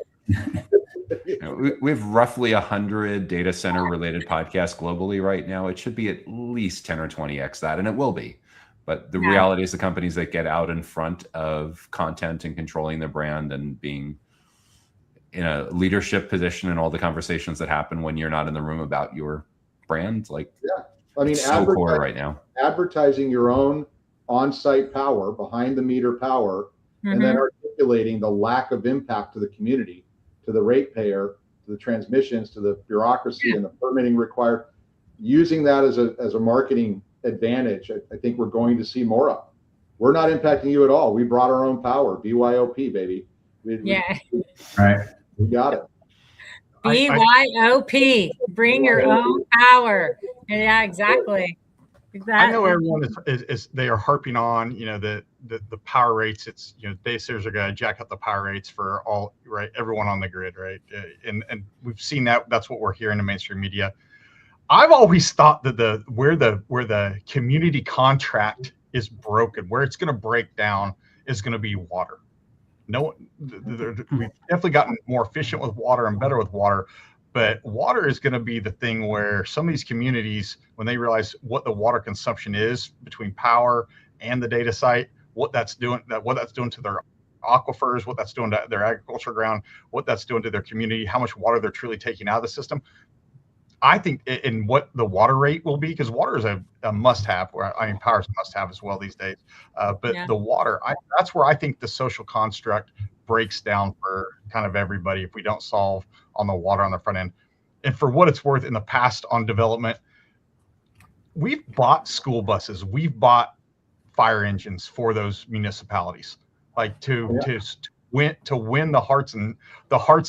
We have roughly 100 data center related podcasts globally right now. It should be at least 10 or 20x that, and it will be. But the reality is, the companies that get out in front of content and controlling their brand and being in a leadership position in all the conversations that happen when you're not in the room about your brand, I mean, so core right now. Advertising your own on-site power, behind the meter power, and then articulating the lack of impact to the community, to the ratepayer, to the transmissions, to the bureaucracy and the permitting required. Using that as a marketing advantage, I think we're going to see more of. We're not impacting you at all. We brought our own power. BYOP, baby. Right. We got it. BYOP. Bring your own power. Yeah, exactly. I know everyone is they are harping on, the power rates. It's, data centers are going to jack up the power rates for everyone on the grid, right? And we've seen that's what we're hearing in mainstream media. I've always thought that where the community contract is broken, where it's going to break down, is going to be water. We've definitely gotten more efficient with water and better with water, but water is going to be the thing where some of these communities, when they realize what the water consumption is between power and the data site, what that's doing to their aquifers, what that's doing to their agriculture ground, what that's doing to their community, how much water they're truly taking out of the system. I think in what the water rate will be, because water is a must-have. Power is a must-have as well these days. But the water, that's where I think the social construct breaks down for kind of everybody if we don't solve on the water on the front end. And for what it's worth, in the past on development, we've bought school buses, we've bought fire engines for those municipalities, like to win the hearts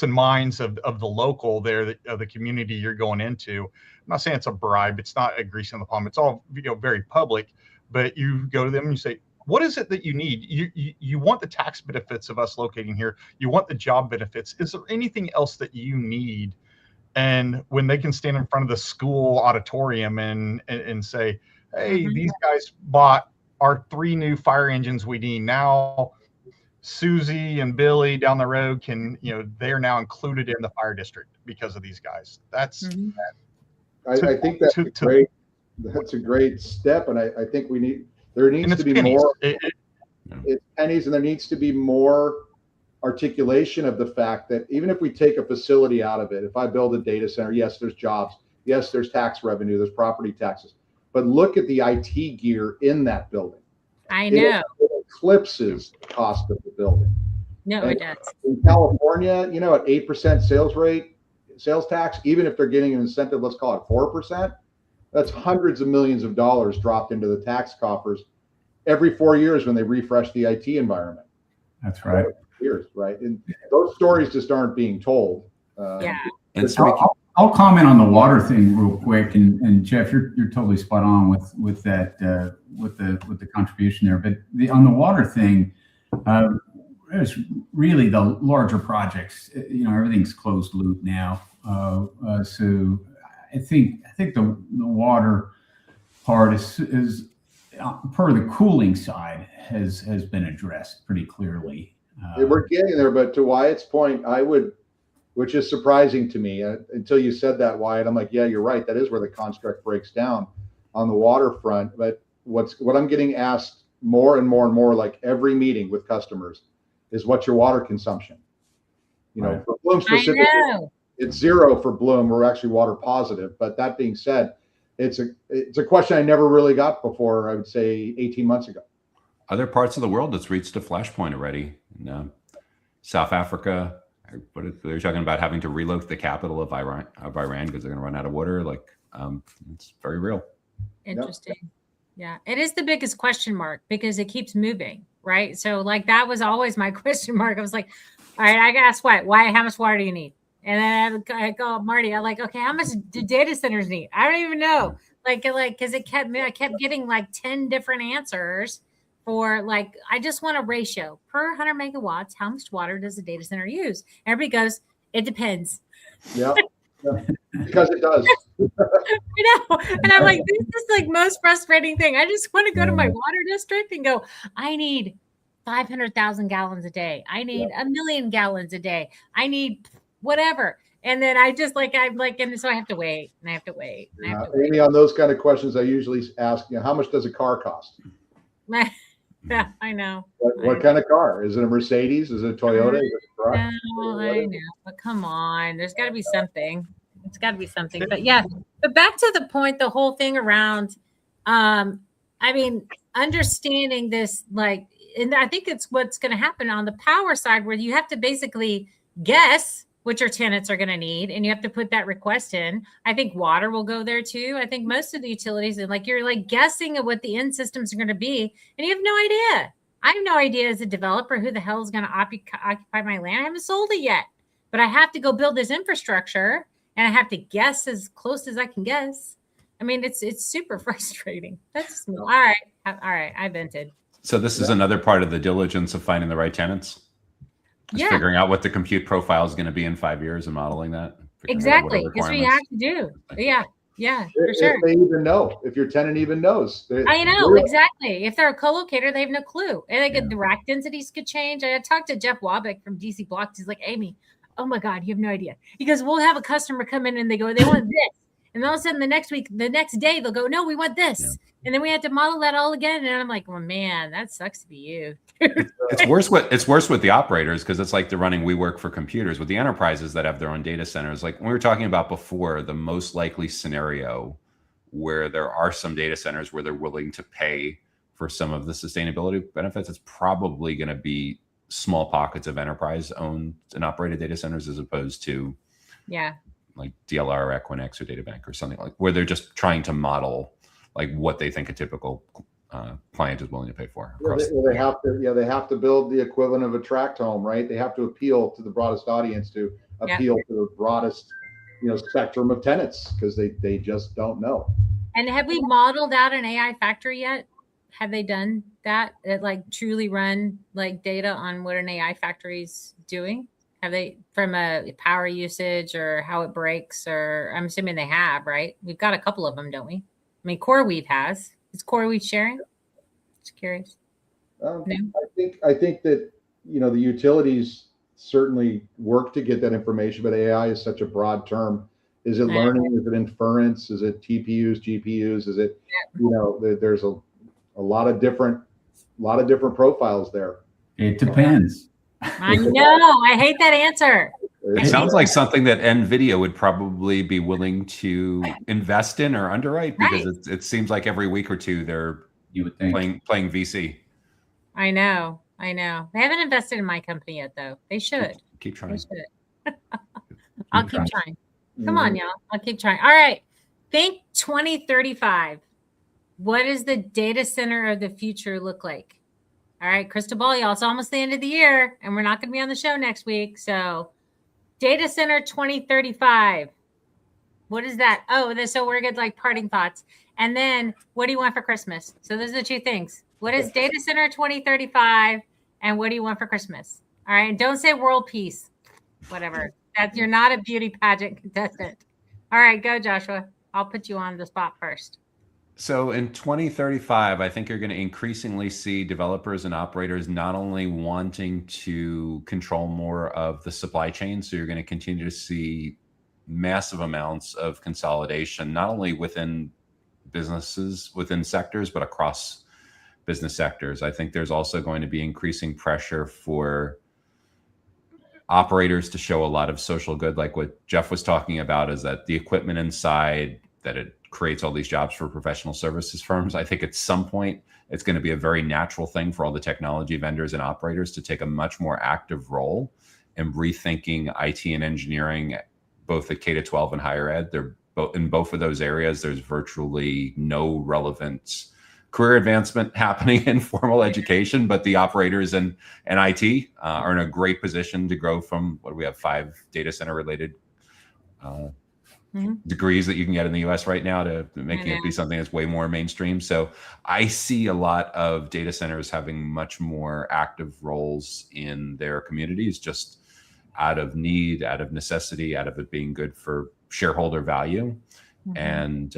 and minds of the local there, of the community you're going into. I'm not saying it's a bribe, it's not a grease in the palm, it's all very public, but you go to them and you say, what is it that you need? You want the tax benefits of us locating here. You want the job benefits. Is there anything else that you need? And when they can stand in front of the school auditorium and say, hey, these guys bought our 3 new fire engines we need. Now Susie and Billy down the road can, they are now included in the fire district because of these guys. That's I think that's great. That's a great step. And I think there needs to be pennies. more. It's pennies, and there needs to be more articulation of the fact that even if we take a facility out of it, if I build a data center, yes, there's jobs. Yes, there's tax revenue. There's property taxes. But look at the IT gear in that building. I know. It eclipses the cost of the building. No, And it does. in California, at 8% sales tax, even if they're getting an incentive, let's call it 4%, that's hundreds of millions of dollars dropped into the tax coffers every 4 years when they refresh the IT environment. That's right. Years, right? And those stories just aren't being told. Yeah. And so I'll comment on the water thing real quick, and Jeff, you're totally spot on with that with the contribution there. But on the water thing, it's really the larger projects. Everything's closed loop now, so I think the water part is per the cooling side has been addressed pretty clearly. We're getting there, but to Wyatt's point, which is surprising to me until you said that, Wyatt. I'm like, yeah, you're right. That is where the construct breaks down on the waterfront. But what I'm getting asked more and more and more, like every meeting with customers, is what's your water consumption? Right. For Bloom specifically, it's 0 for Bloom. We're actually water positive. But that being said, it's a question I never really got before, I would say 18 months ago. other parts of the world, it's reached a flashpoint already. In, South Africa, they're talking about having to relocate the capital of Iran because they're going to run out of water. It's very real. Interesting. Yep. Yeah, it is the biggest question mark because it keeps moving, right? So that was always my question mark. I was like, all right, I asked why, how much water do you need? And then I go, Marty, I'm like, okay, how much do data centers need? I don't even know. Because I kept getting 10 different answers for I just want a ratio per 100 megawatts. How much water does a data center use? Everybody goes, it depends. Yeah. Because it does. I know. And I'm like, this is the most frustrating thing. I just want to go to my water district and go, I need 500,000 gallons a day. I need 1 million gallons a day. I need whatever. And then and so I have to wait and I have to wait. Amy, on those kind of questions, I usually ask, how much does a car cost? Yeah, I know. What kind of car? Is it a Mercedes? Is it a Toyota? Is it a truck? No, I know. But come on, there's got to be something. It's got to be something. But yeah, but back to the point, the whole thing around, understanding this, and I think it's what's going to happen on the power side, where you have to basically guess what your tenants are going to need, and you have to put that request in. I think water will go there too. I think most of the utilities, and you're guessing at what the end systems are going to be, and you have no idea. I have no idea as a developer who the hell is going to occupy my land. I haven't sold it yet, but I have to go build this infrastructure, and I have to guess as close as I can guess. I mean, it's super frustrating. That's all right. I vented. So this is another part of the diligence of finding the right tenants. Just figuring out what the compute profile is going to be in 5 years and modeling that. Exactly. That's what you have to do. Yeah, for sure. If they even know, if your tenant even knows. I know, exactly. If they're a co-locator, they have no clue. And the rack densities could change. I talked to Jeff Wabick from DC Blocks. He's like, Amy, oh my God, you have no idea. He goes, we'll have a customer come in and they go, they want this. And all of a sudden the next day, they'll go, no, we want this. Yeah. And then we had to model that all again. And I'm like, well, man, that sucks to be you. It's worse with the operators, because it's like they're running WeWork for computers. With the enterprises that have their own data centers, like we were talking about before, the most likely scenario where there are some data centers where they're willing to pay for some of the sustainability benefits, it's probably going to be small pockets of enterprise owned and operated data centers, as opposed to like DLR or Equinix or DataBank or something where they're just trying to model what they think a typical client is willing to pay for. They have to build the equivalent of a tract home, right? They have to appeal to the broadest audience, to appeal to the broadest, spectrum of tenants, because they just don't know. And have we modeled out an AI factory yet? Have they done that like truly run like data on what an AI factory's doing? Have they, from a power usage or how it breaks, or I'm assuming they have, right? We've got a couple of them, don't we? I mean, CoreWeave has. Is CoreWeave sharing? Just curious. No? I think that, the utilities certainly work to get that information, but AI is such a broad term. Is it learning? Is it inference? Is it TPUs, GPUs? Is it, there's a lot of different profiles there. It depends. I know. I hate that answer. It sounds like something that NVIDIA would probably be willing to invest in or underwrite, because it seems like every week or two they're playing VC. I know. They haven't invested in my company yet, though. They should. Keep trying. I'll keep trying. Come on, y'all. I'll keep trying. All right. Think 2035. What does the data center of the future look like? All right, crystal ball, y'all. It's almost the end of the year, and we're not going to be on the show next week. So, data center 2035. What is that? Oh, so we're good, like parting thoughts. And then, what do you want for Christmas? So, those are the two things. What is data center 2035, and what do you want for Christmas? All right, and don't say world peace. Whatever. You're not a beauty pageant contestant. All right, go, Joshua. I'll put you on the spot first. So in 2035, I think you're going to increasingly see developers and operators not only wanting to control more of the supply chain, so you're going to continue to see massive amounts of consolidation, not only within businesses, within sectors, but across business sectors. I think there's also going to be increasing pressure for operators to show a lot of social good, like what Jeff was talking about, is that the equipment inside, that it creates all these jobs for professional services firms. I think at some point it's going to be a very natural thing for all the technology vendors and operators to take a much more active role in rethinking IT and engineering, both at K-12 and higher ed. They're both in both of those areas. There's virtually no relevant career advancement happening in formal education, but the operators and IT are in a great position to grow from, what do we have, 5 data center related degrees that you can get in the US right now, to making it be something that's way more mainstream. So I see a lot of data centers having much more active roles in their communities, just out of need, out of necessity, out of it being good for shareholder value, and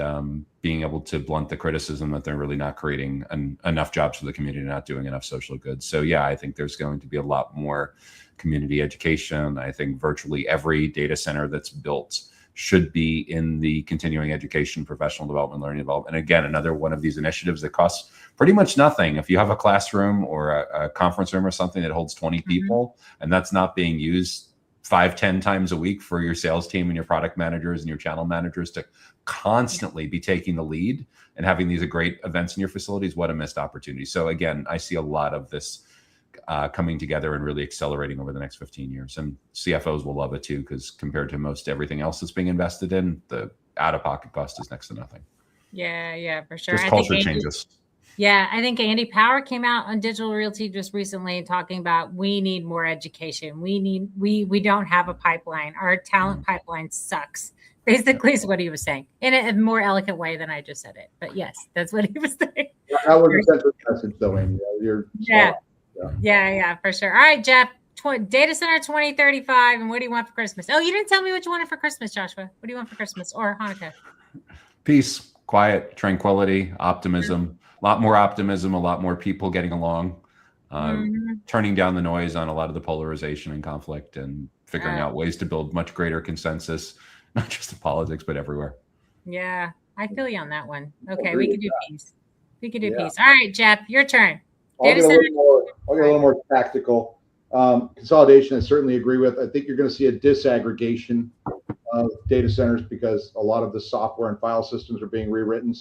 being able to blunt the criticism that they're really not creating enough jobs for the community, not doing enough social good. So yeah, I think there's going to be a lot more community education. I think virtually every data center that's built should be in the continuing education, professional development, learning development. And again, another one of these initiatives that costs pretty much nothing. If you have a classroom or a conference room or something that holds 20 people, and that's not being used 5-10 times a week for your sales team and your product managers and your channel managers to constantly be taking the lead and having these great events in your facilities, what a missed opportunity. So again, I see a lot of this coming together and really accelerating over the next 15 years. And CFOs will love it too, because compared to most everything else that's being invested in, the out-of-pocket cost is next to nothing. Yeah, for sure. Just culture changes. Yeah, I think Andy Power came out on Digital Realty just recently talking about we need more education. We don't have a pipeline. Our talent pipeline sucks. Basically is what he was saying in a more eloquent way than I just said it. But yes, that's what he was saying. That was a central message though, Amy. Yeah, for sure. All right, Jeff, data center 2035. And what do you want for Christmas? Oh, you didn't tell me what you wanted for Christmas, Joshua. What do you want for Christmas or Hanukkah? Peace, quiet, tranquility, optimism. A lot more optimism, a lot more people getting along, turning down the noise on a lot of the polarization and conflict, and figuring out ways to build much greater consensus, not just in politics, but everywhere. Yeah, I feel you on that one. Okay, we can do peace. We can do peace. All right, Jeff, your turn. I'll get a little more tactical. Consolidation, I certainly agree with. I think you're going to see a disaggregation of data centers because a lot of the software and file systems are being rewritten.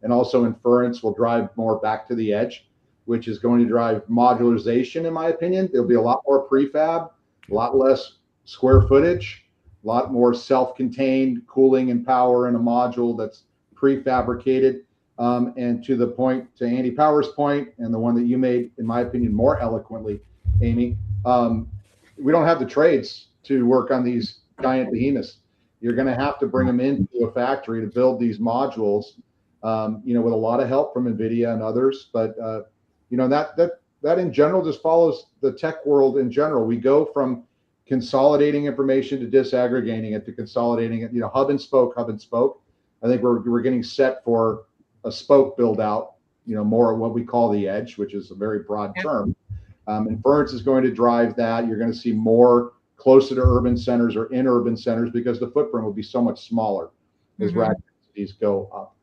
And also inference will drive more back to the edge, which is going to drive modularization, in my opinion. There'll be a lot more prefab, a lot less square footage, a lot more self-contained cooling and power in a module that's prefabricated. And to the point, to Andy Power's point, and the one that you made, in my opinion, more eloquently, Amy, we don't have the trades to work on these giant behemoths. You're going to have to bring them into a factory to build these modules. With a lot of help from NVIDIA and others, but that in general just follows the tech world in general. We go from consolidating information to disaggregating it to consolidating it, hub and spoke. I think we're getting set for a spoke build out, more of what we call the edge, which is a very broad term. Inference is going to drive that. You're going to see more closer to urban centers or in urban centers because the footprint will be so much smaller as rack densities go up.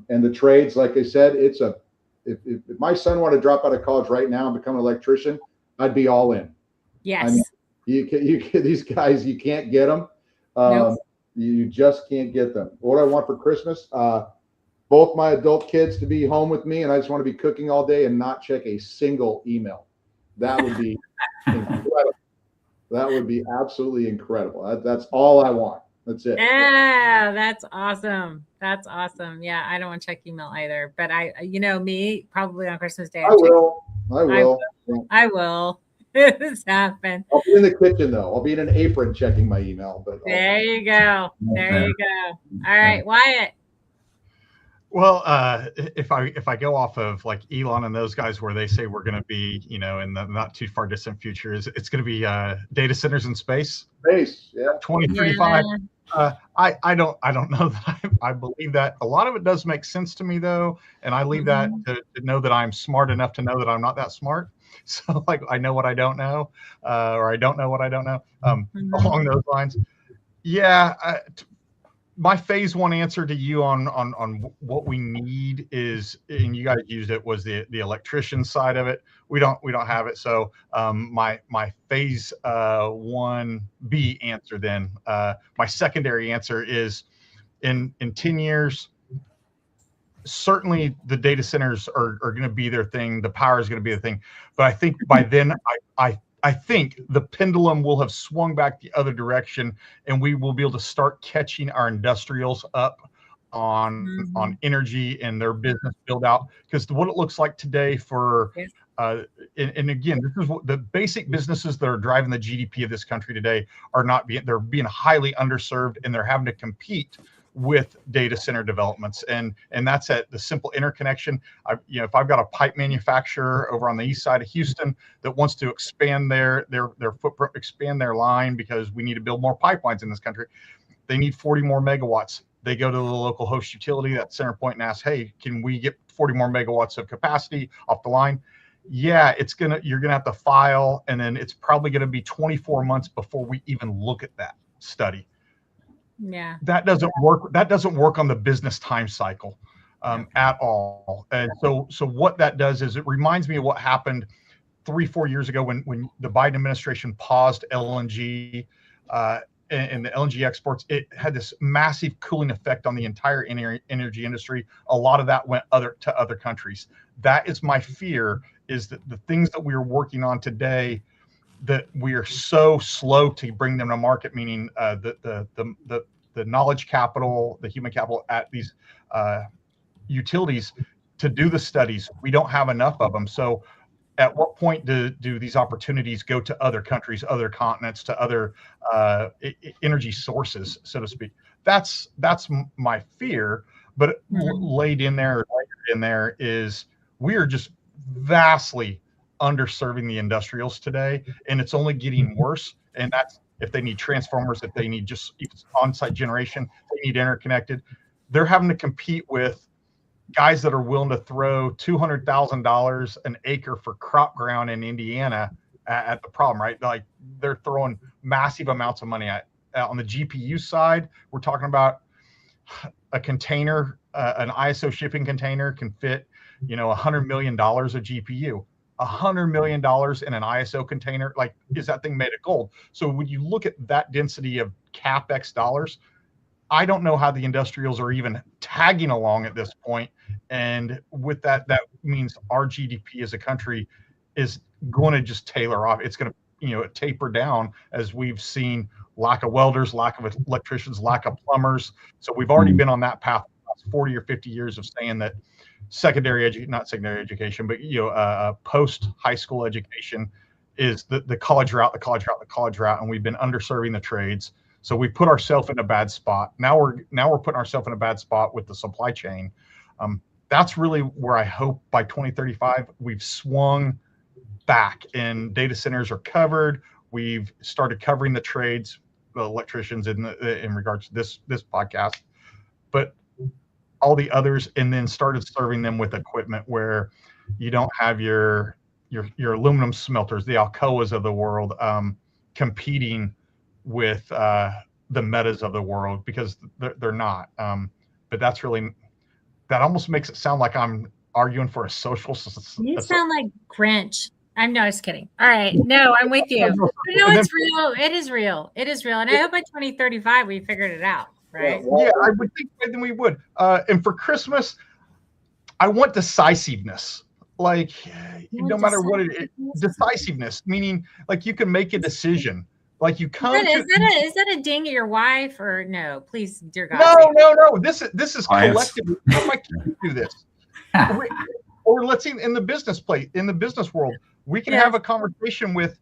And the trades, like I said, if my son wanted to drop out of college right now and become an electrician, I'd be all in. Yes. I mean, you these guys, you can't get them. Nope. You just can't get them. What I want for Christmas, both my adult kids to be home with me, and I just want to be cooking all day and not check a single email. That would be incredible. That would be absolutely incredible. That's all I want. That's it. Yeah, that's awesome. That's awesome. Yeah, I don't want to check email either, but me probably on Christmas Day. I will. I will. It's happened. I'll be in the kitchen though. I'll be in an apron checking my email. But there you go. There you go. All right, Wyatt. Well, if I go off of like Elon and those guys where they say we're going to be, in the not too far distant future, it's going to be data centers in space. Space, yeah. 2035. Yeah. I don't know that I believe that. A lot of it does make sense to me though, and I leave that to know that I'm smart enough to know that I'm not that smart. So like I know what I don't know, or I don't know what I don't know. Along those lines, yeah. My phase one answer to you on what we need is, and you guys used it, was the electrician side of it. We don't have it. So my phase 1B answer then, my secondary answer is in 10 years, certainly the data centers are going to be their thing. The power is going to be the thing. But I think by then I think the pendulum will have swung back the other direction, and we will be able to start catching our industrials up on energy and their business build out. Because what it looks like today for, and again, this is what the basic businesses that are driving the GDP of this country today they're being highly underserved, and they're having to compete with data center developments, and that's at the simple interconnection. If I've got a pipe manufacturer over on the east side of Houston that wants to expand their footprint, expand their line because we need to build more pipelines in this country, they need 40 more megawatts. They go to the local host utility, that CenterPoint, and ask, hey, can we get 40 more megawatts of capacity off the line? Yeah, you're gonna have to file, and then it's probably gonna be 24 months before we even look at that study. Yeah, that doesn't work. That doesn't work on the business time cycle at all. And so what that does is it reminds me of what happened 3-4 years ago when the Biden administration paused LNG and the LNG exports. It had this massive cooling effect on the entire energy industry. A lot of that went to other countries. That is my fear, is that the things that we are working on today, that we are so slow to bring them to market, meaning the knowledge capital, the human capital at these utilities to do the studies. We don't have enough of them. So at what point do these opportunities go to other countries, other continents, to other energy sources, so to speak? That's my fear. But laid in there is we are just vastly underserving the industrials today, and it's only getting worse. And that's if they need transformers, if they need just on-site generation, they need interconnected. They're having to compete with guys that are willing to throw $200,000 an acre for crop ground in Indiana at the problem, right? Like they're throwing massive amounts of money at. On the GPU side, we're talking about a container, an ISO shipping container can fit, $100 million of GPU. $100 million in an ISO container, like, is that thing made of gold? So when you look at that density of CapEx dollars, I don't know how the industrials are even tagging along at this point. And with that means our GDP as a country is going to just tailor off. It's going to, taper down, as we've seen lack of welders, lack of electricians, lack of plumbers. So we've already been on that path for 40 or 50 years of saying that not secondary education, but post high school education is the college route, and we've been underserving the trades. So we put ourselves in a bad spot. Now we're putting ourselves in a bad spot with the supply chain. that's really where I hope by 2035 we've swung back and data centers are covered. We've started covering the trades, the electricians in regards to this podcast, but all the others, and then started serving them with equipment where you don't have your aluminum smelters, the Alcoas of the world, competing with the Metas of the world, because they're not. But that's really, that almost makes it sound like I'm arguing for a social. You sound like Grinch. I'm no, just kidding. All right. No, I'm with you. But no, it's real. It is real. It is real. And I hope by 2035 we figured it out. Right. Yeah, I would think then we would. And for Christmas, I want decisiveness. Like, no matter what it is, decisiveness, meaning like you can make a decision. Like you come. Is that a ding at your wife or no? Please, dear God. No. This is collective. How my kids do this? Or let's see, in the business world, we can have a conversation with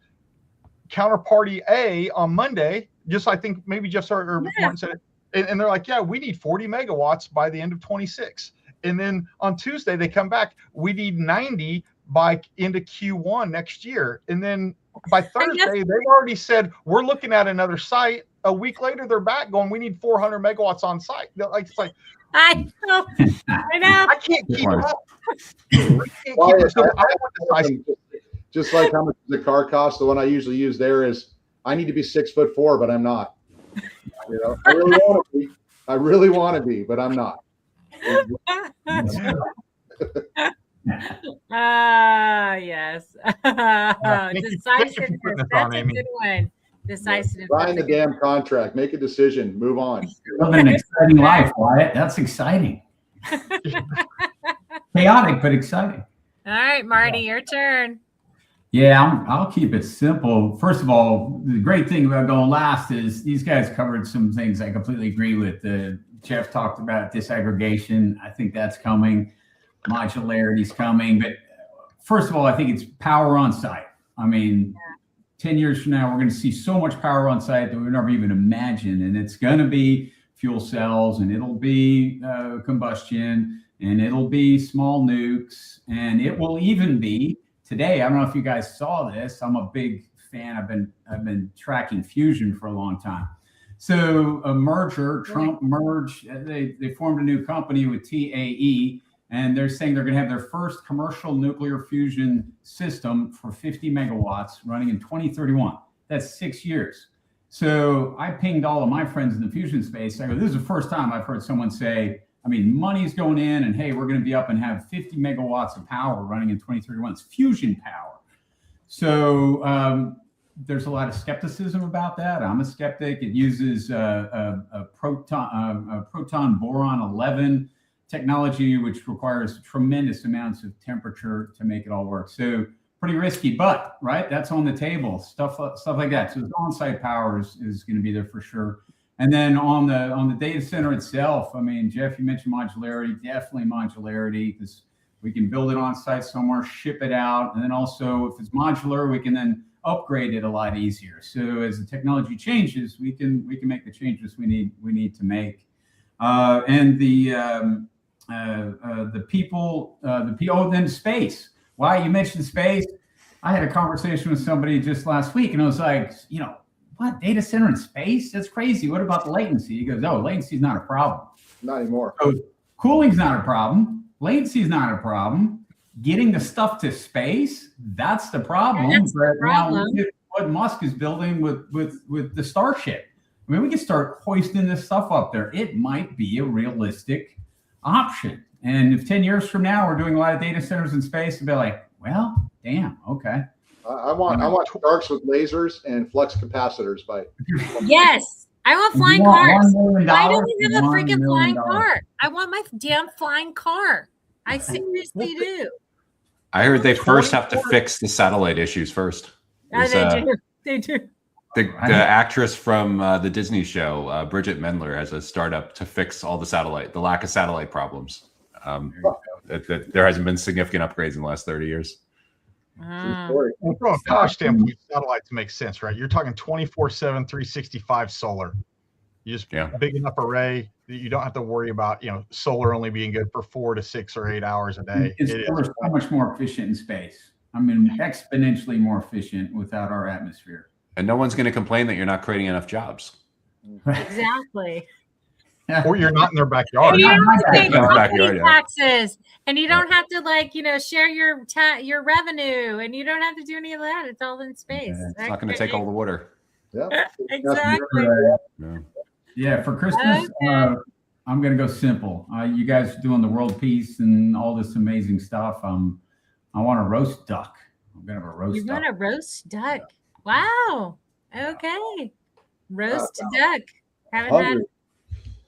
counterparty A on Monday. Just I think maybe Jeff or Martin said it. And they're like, yeah, we need 40 megawatts by the end of 26. And then on Tuesday, they come back, we need 90 by into Q1 next year. And then by Thursday, they've already said, we're looking at another site. A week later, they're back going, we need 400 megawatts on site. It's like, I know. I can't keep up. Just like how much the car costs, the one I usually use there is, I need to be 6'4", but I'm not. You know, I really want to be, but I'm not. Yes. Decisiveness. That's a good one. Decisiveness. Sign the damn contract. Make a decision. Move on. Living an exciting life, Wyatt. That's exciting. Chaotic, but exciting. All right, Marty, your turn. Yeah, I'll keep it simple. First of all, the great thing about going last is these guys covered some things I completely agree with. Jeff talked about disaggregation. I think that's coming. Modularity's coming. But first of all, I think it's power on site. I mean, 10 years from now, we're going to see so much power on site that we never even imagined. And it's going to be fuel cells, and it'll be combustion, and it'll be small nukes, and it will even be today. I don't know if you guys saw this. I'm a big fan. I've been tracking fusion for a long time. So a merger, Trump merged. They formed a new company with TAE, and they're saying they're going to have their first commercial nuclear fusion system for 50 megawatts running in 2031. That's 6 years. So I pinged all of my friends in the fusion space. I go, this is the first time I've heard someone say, I mean, money's going in, and hey, we're going to be up and have 50 megawatts of power running in 2031. It's fusion power. So there's a lot of skepticism about that. I'm a skeptic. It uses a proton boron 11 technology, which requires tremendous amounts of temperature to make it all work. So pretty risky, but right, that's on the table. Stuff like that. So the on-site power is going to be there for sure. And then on the data center itself, I mean, Jeff, you mentioned modularity, definitely modularity, because we can build it on site somewhere, ship it out. And then also if it's modular, we can then upgrade it a lot easier. So as the technology changes, we can make the changes we need to make. And the people, then space. Why you mentioned space? I had a conversation with somebody just last week, and I was like, what, data center in space? That's crazy. What about the latency? He goes, latency is not a problem. Not anymore. So cooling's not a problem. Latency is not a problem. Getting the stuff to space, that's the problem. That's the problem. Now, what Musk is building with the Starship. I mean, we can start hoisting this stuff up there. It might be a realistic option. And if 10 years from now we're doing a lot of data centers in space, it'll be like, well, damn, okay. I want sharks with lasers and flux capacitors by. Yes, I want flying cars. Why don't we have a $1 freaking million. flying car? I want my damn flying car. I seriously do. I heard they first have to fix the satellite issues first. They do. The actress from the Disney show, Bridget Mendler, has a startup to fix all the lack of satellite problems. There hasn't been significant upgrades in the last 30 years. And from a power standpoint, satellites make sense, right? You're talking 24/7, 365 solar. You just Yeah. big enough array that you don't have to worry about, solar only being good for 4 to 6 or 8 hours a day. It's It is so much more efficient in space. I mean, exponentially more efficient without our atmosphere. And no one's going to complain that you're not creating enough jobs. Exactly. or you're not in their backyard. And you don't have to pay Not property backyard, yeah. taxes, and you don't have to share your revenue, and you don't have to do any of that. It's all in space. Yeah, It's not going to take all the water. Yeah. Exactly. No. Yeah, for Christmas, I'm going to go simple. You guys are doing the world peace and all this amazing stuff. I want a roast duck. I'm going to have a roast You're duck. going to roast duck. Wow. Okay. Roast duck. Haven't had. Hungry.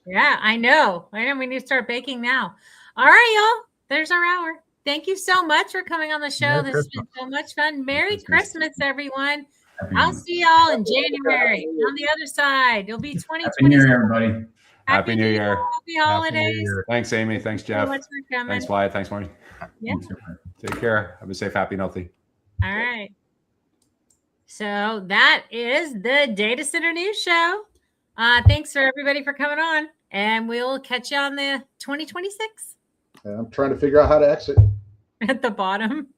Yeah, I know. We need to start baking now. All right, y'all. There's our hour. Thank you so much for coming on the show. Merry This has been so much fun. Merry Christmas. Christmas, everyone. Happy I'll New Year. see y'all in January on the other side. It'll be 2020. Happy New Year, everybody. Happy New Year. Happy Happy New holidays. Year. Thanks, Amy. Thanks, Jeff. So much for coming. Thanks, Wyatt. Thanks, Marty. Yeah. Take care. Have a safe, happy, and healthy. All right. So that is the Data Center News Show. Thanks for everybody for coming on, and we'll catch you on the 2026 I'm trying to figure out how to exit. at the bottom.